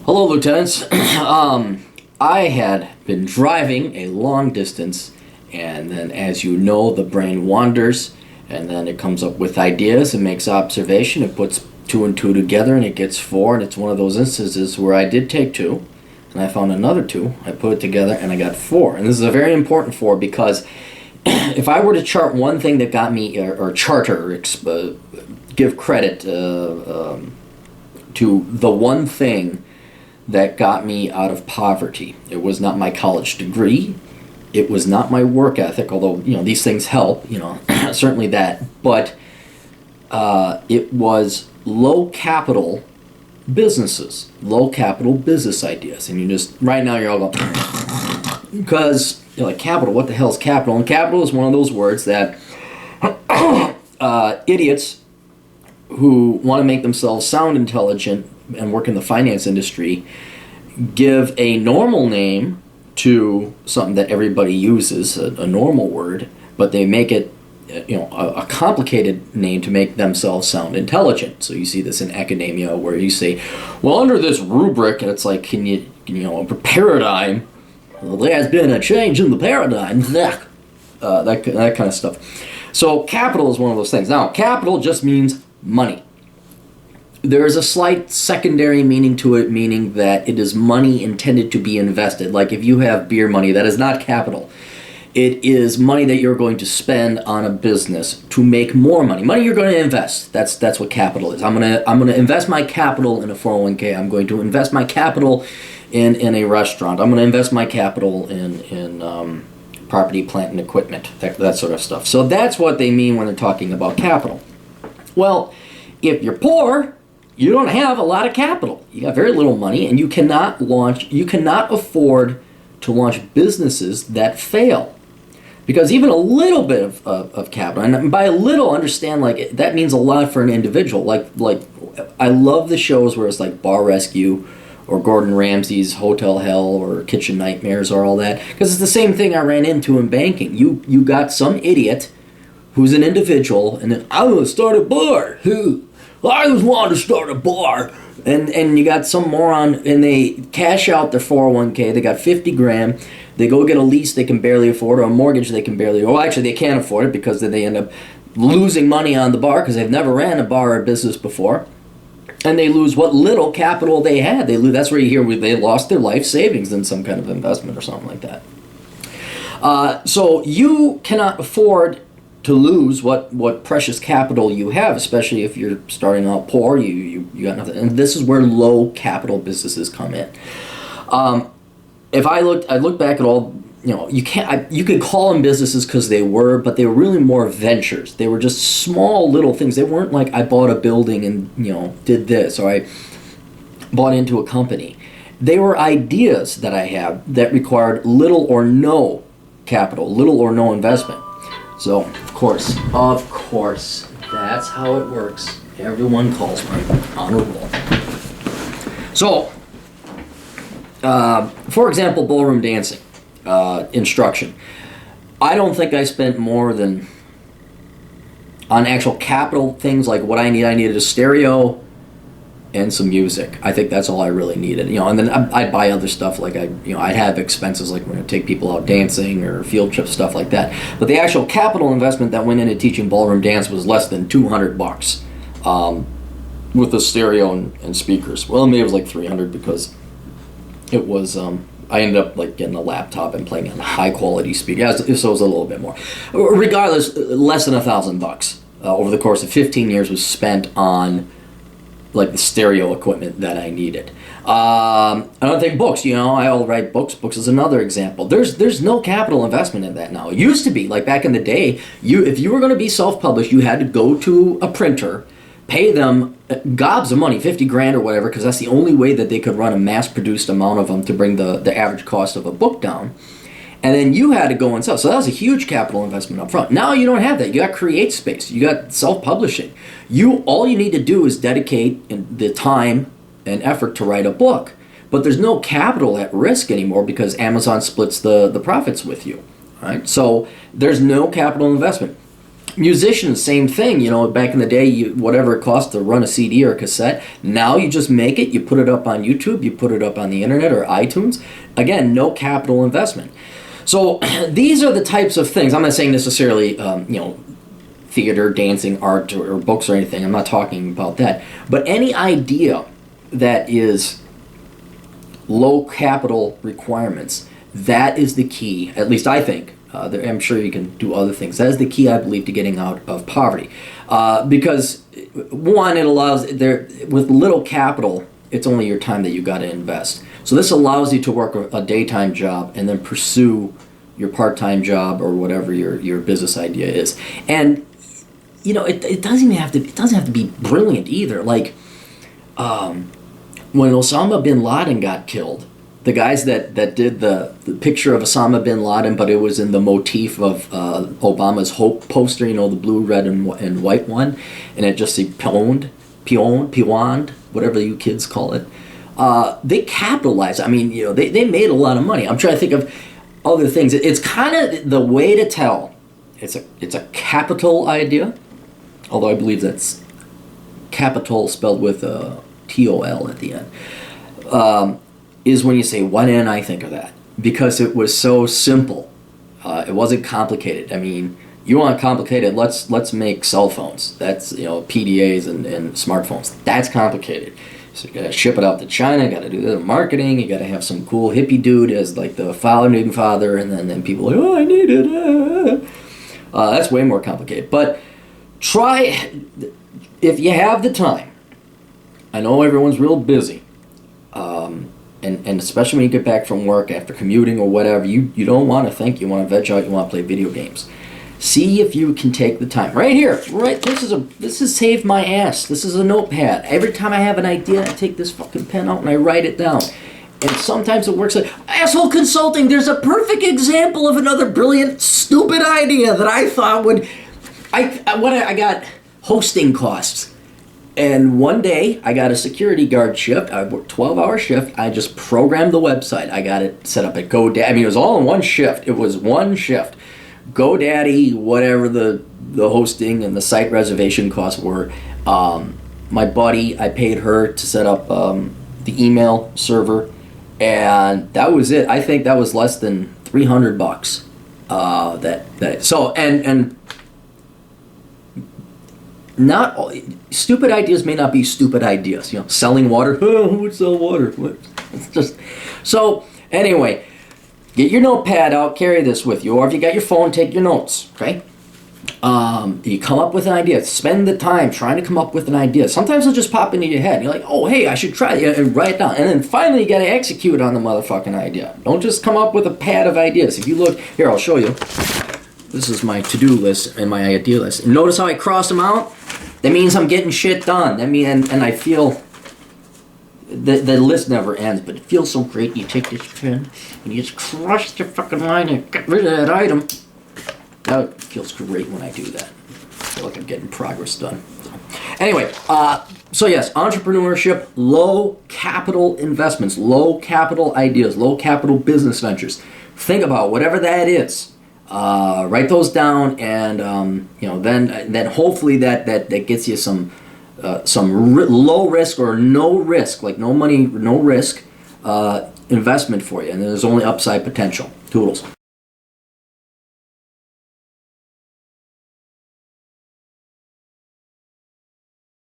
Hello, Lieutenants. I had been driving a long distance, and then, as you know, the brain wanders, and then it comes up with ideas and makes observation. It puts two and two together, and it gets four, and it's one of those instances where I did take two, and I found another two. I put it together, and I got four. And this is a very important four because if I were to chart one thing that got me, or give credit to the one thing that got me out of poverty. It was not my college degree. It was not my work ethic, although, these things help, certainly that. But it was low capital businesses, low capital business ideas. And right now you're all going, because you're like, capital, what the hell is capital? And capital is one of those words that idiots who want to make themselves sound intelligent and work in the finance industry give a normal name to something that everybody uses, a normal word, but they make it a complicated name to make themselves sound intelligent. So you see this in academia where you say, well, under this rubric, and it's like, a paradigm, well, there has been a change in the paradigm, that kind of stuff. So capital is one of those things. Now, capital just means money. There is a slight secondary meaning to it, meaning that it is money intended to be invested. Like if you have beer money, that is not capital. It is money that you're going to spend on a business to make more money. Money you're going to invest. That's what capital is. I'm gonna invest my capital in a 401k. I'm going to invest my capital in a restaurant. I'm going to invest my capital in property, plant, and equipment. That sort of stuff. So that's what they mean when they're talking about capital. Well, if you're poor, you don't have a lot of capital. You got very little money, and you cannot afford to launch businesses that fail. Because even a little bit of capital, and by a little, understand that means a lot for an individual. Like I love the shows where it's like Bar Rescue or Gordon Ramsay's Hotel Hell or Kitchen Nightmares or all that. Because it's the same thing I ran into in banking. You got some idiot who's an individual, and then, I'm going to start a bar. I just want to start a bar. And you got some moron, and they cash out their 401k. They got 50 grand. They go get a lease they can barely afford, or a mortgage they can barely afford. Well, actually, they can't afford it because then they end up losing money on the bar because they've never ran a bar or business before. And they lose what little capital they had. That's where you hear they lost their life savings in some kind of investment or something like that. So you cannot afford to lose what precious capital you have, especially if you're starting out poor. You got nothing, and this is where low capital businesses come in. If I look back at all, you could call them businesses because they were, but they were really more ventures. They were just small little things. They weren't like I bought a building and did this, or I bought into a company. They were ideas that I had that required little or no capital, little or no investment. So, of course, that's how it works. Everyone calls me honorable. So, for example, ballroom dancing instruction. I don't think I spent more than, on actual capital things like what I needed a stereo and some music. I think that's all I really needed. And then I'd buy other stuff like I'd have expenses like when I take people out dancing or field trips, stuff like that. But the actual capital investment that went into teaching ballroom dance was less than $200 with the stereo and speakers. Well, maybe it was like $300 because it was I ended up getting a laptop and playing on high quality speaker. So it was a little bit more. Regardless, less than $1,000 over the course of 15 years was spent on the stereo equipment that I needed. I don't think books, I'll write books. Books is another example. There's no capital investment in that now. It used to be, back in the day, if you were going to be self-published, you had to go to a printer, pay them gobs of money, 50 grand or whatever, because that's the only way that they could run a mass-produced amount of them to bring the average cost of a book down. And then you had to go and sell. So that was a huge capital investment up front. Now you don't have that. You got Create Space. You got self-publishing. All you need to do is dedicate the time and effort to write a book. But there's no capital at risk anymore because Amazon splits the profits with you. Right? So there's no capital investment. Musicians, same thing. You know, back in the day, whatever it cost to run a CD or a cassette, now you just make it, you put it up on YouTube, you put it up on the internet or iTunes. Again, no capital investment. So these are the types of things. I'm not saying necessarily, theater, dancing, art, or books or anything. I'm not talking about that. But any idea that is low capital requirements, that is the key, at least I think. I'm sure you can do other things. That is the key, I believe, to getting out of poverty. Because, one, it allows, with little capital, it's only your time that you got to invest. So this allows you to work a daytime job and then pursue your part-time job or whatever your business idea is. And, it doesn't even have to, it doesn't have to be brilliant either. Like, when Osama bin Laden got killed, the guys that did the picture of Osama bin Laden, but it was in the motif of Obama's Hope poster, the blue, red, and white one, and it just said Pioned, whatever you kids call it. They capitalized. I mean, they made a lot of money. I'm trying to think of other things. It's kind of the way to tell. It's a capital idea, although I believe that's capital spelled with a T-O-L at the end. Is when you say, why didn't I think of that? Because it was so simple. It wasn't complicated. I mean, you want complicated, let's make cell phones. That's, PDAs and smartphones. That's complicated. So you gotta ship it out to China, you gotta do the marketing, you gotta have some cool hippie dude as like the founding father, and then people are like, oh, I need it. That's way more complicated. But try, if you have the time, I know everyone's real busy, and especially when you get back from work after commuting or whatever, you don't want to think, you want to veg out, you want to play video games. See if you can take the time. Right here, this has saved my ass. This is a notepad. Every time I have an idea, I take this fucking pen out and I write it down. And sometimes it works. Like Asshole Consulting, there's a perfect example of another brilliant, stupid idea that I thought would... I got hosting costs. And one day, I got a security guard shift. I worked 12-hour shift. I just programmed the website. I got it set up at GoDaddy. I mean, it was all in one shift. It was one shift. GoDaddy, whatever the hosting and the site reservation costs were. My buddy, I paid her to set up the email server. And that was it. I think that was less than $300. Not all, stupid ideas may not be stupid ideas. Selling water. Oh, who would sell water? It's just so. Anyway, get your notepad out. Carry this with you, or if you got your phone, take your notes. Okay. You come up with an idea. Spend the time trying to come up with an idea. Sometimes it'll just pop into your head. You're like, oh, hey, I should try it. And write it down. And then finally, you got to execute on the motherfucking idea. Don't just come up with a pad of ideas. If you look here, I'll show you. This is my to-do list and my idea list. And notice how I cross them out? That means I'm getting shit done. And I feel the list never ends, but it feels so great. You take this pen and you just crush the fucking line and get rid of that item. That feels great when I do that. I feel like I'm getting progress done. Anyway, so yes, entrepreneurship, low capital investments, low capital ideas, low capital business ventures. Think about whatever that is. Write those down, and then hopefully that gets you some low risk or no risk, like no money, no risk investment for you, and there's only upside potential. Toodles.